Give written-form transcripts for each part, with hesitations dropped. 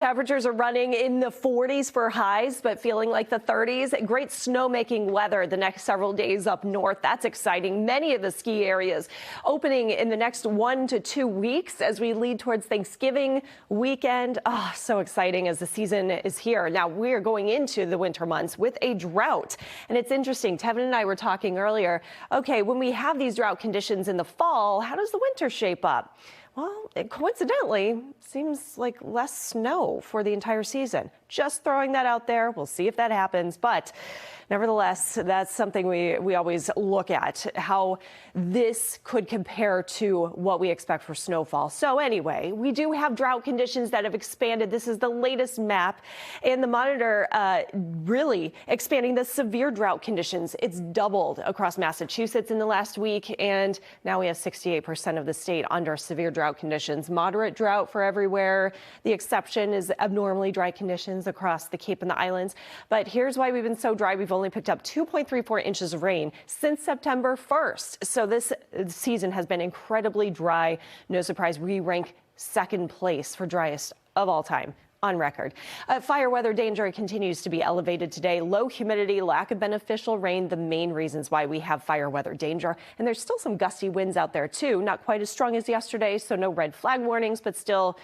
Temperatures are running in the 40s for highs, but feeling like the 30s. Great snowmaking weather the next several days up north. That's exciting. Many of the ski areas opening in the next 1 to 2 weeks as we lead towards Thanksgiving weekend. Oh, so exciting as the season is here. Now we are going into the winter months with a drought. And it's interesting. Tevin and I were talking earlier. Okay, when we have these drought conditions in the fall, how does the winter shape up? Well, it coincidentally seems like less snow for the entire season. Just throwing that out there. We'll see if that happens. But nevertheless, that's something we always look at, how this could compare to what we expect for snowfall. So anyway, we do have drought conditions that have expanded. This is the latest map, and the monitor really expanding the severe drought conditions. It's doubled across Massachusetts in the last week, and now we have 68% of the state under severe drought conditions. Moderate drought for everywhere. The exception is abnormally dry conditions across the Cape and the islands. But here's why we've been so dry. We've only picked up 2.34 inches of rain since September 1st. So this season has been incredibly dry. No surprise, we rank second place for driest of all time on record. Fire weather danger continues to be elevated today. Low humidity, lack of beneficial rain, the main reasons why we have fire weather danger. And there's still some gusty winds out there too. Not quite as strong as yesterday, so no red flag warnings, but still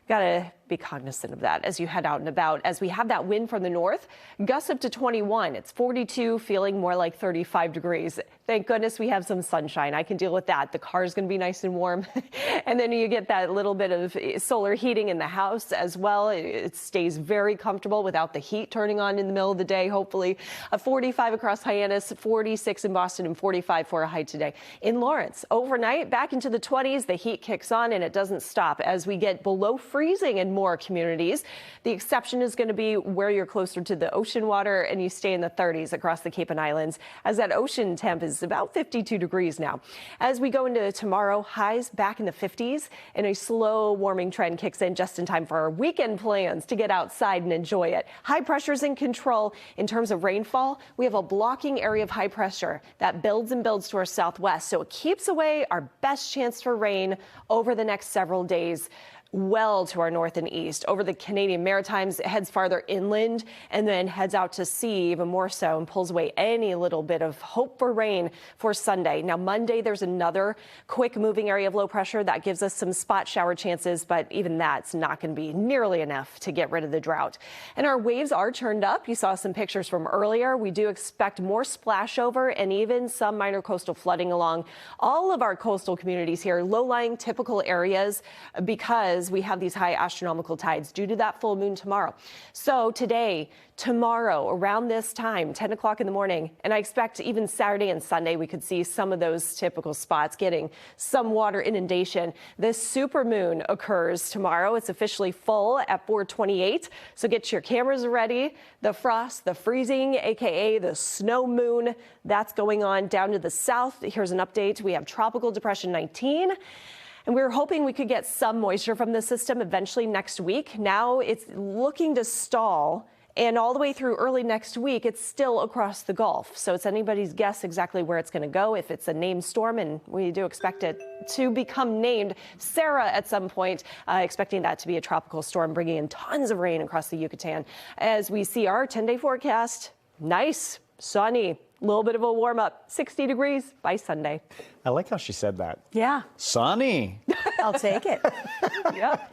gotta be cognizant of that as you head out and about. As we have that wind from the north, gusts up to 21. It's 42, feeling more like 35 degrees. Thank goodness we have some sunshine. I can deal with that. The car's going to be nice and warm. And then you get that little bit of solar heating in the house as well. It stays very comfortable without the heat turning on in the middle of the day, hopefully. 45 across Hyannis, 46 in Boston, and 45 for a high today. In Lawrence, overnight, back into the 20s, the heat kicks on and it doesn't stop as we get below freezing in more communities. The exception is going to be where you're closer to the ocean water and you stay in the 30s across the Cape and Islands, as that ocean temp is about 52 degrees now. As we go into tomorrow, highs back in the 50s, and a slow warming trend kicks in just in time for our weekend plans to get outside and enjoy it. High pressure's in control. In terms of rainfall, we have a blocking area of high pressure that builds and builds to our southwest, so it keeps away our best chance for rain over the next several days. Well to our north and east. Over the Canadian Maritimes, it heads farther inland and then heads out to sea even more so and pulls away any little bit of hope for rain for Sunday. Now, Monday, there's another quick moving area of low pressure that gives us some spot shower chances, but even that's not going to be nearly enough to get rid of the drought. And our waves are turned up. You saw some pictures from earlier. We do expect more splash over and even some minor coastal flooding along all of our coastal communities here, low-lying typical areas, because we have these high astronomical tides due to that full moon tomorrow. So today, tomorrow, around this time, 10 o'clock in the morning, and I expect even Saturday and Sunday, we could see some of those typical spots getting some water inundation. This super moon occurs tomorrow. It's officially full at 4:28. So get your cameras ready. The frost, the freezing, aka the snow moon, that's going on down to the south. Here's an update. We have Tropical Depression 19. And we were hoping we could get some moisture from the system eventually next week. Now it's looking to stall. And all the way through early next week, it's still across the Gulf. So it's anybody's guess exactly where it's going to go, if it's a named storm. And we do expect it to become named Sarah at some point, expecting that to be a tropical storm, bringing in tons of rain across the Yucatan. As we see our 10-day forecast, nice, sunny. A little bit of a warm up, 60 degrees by Sunday. I like how she said that. Yeah. Sunny. I'll take it. Yep.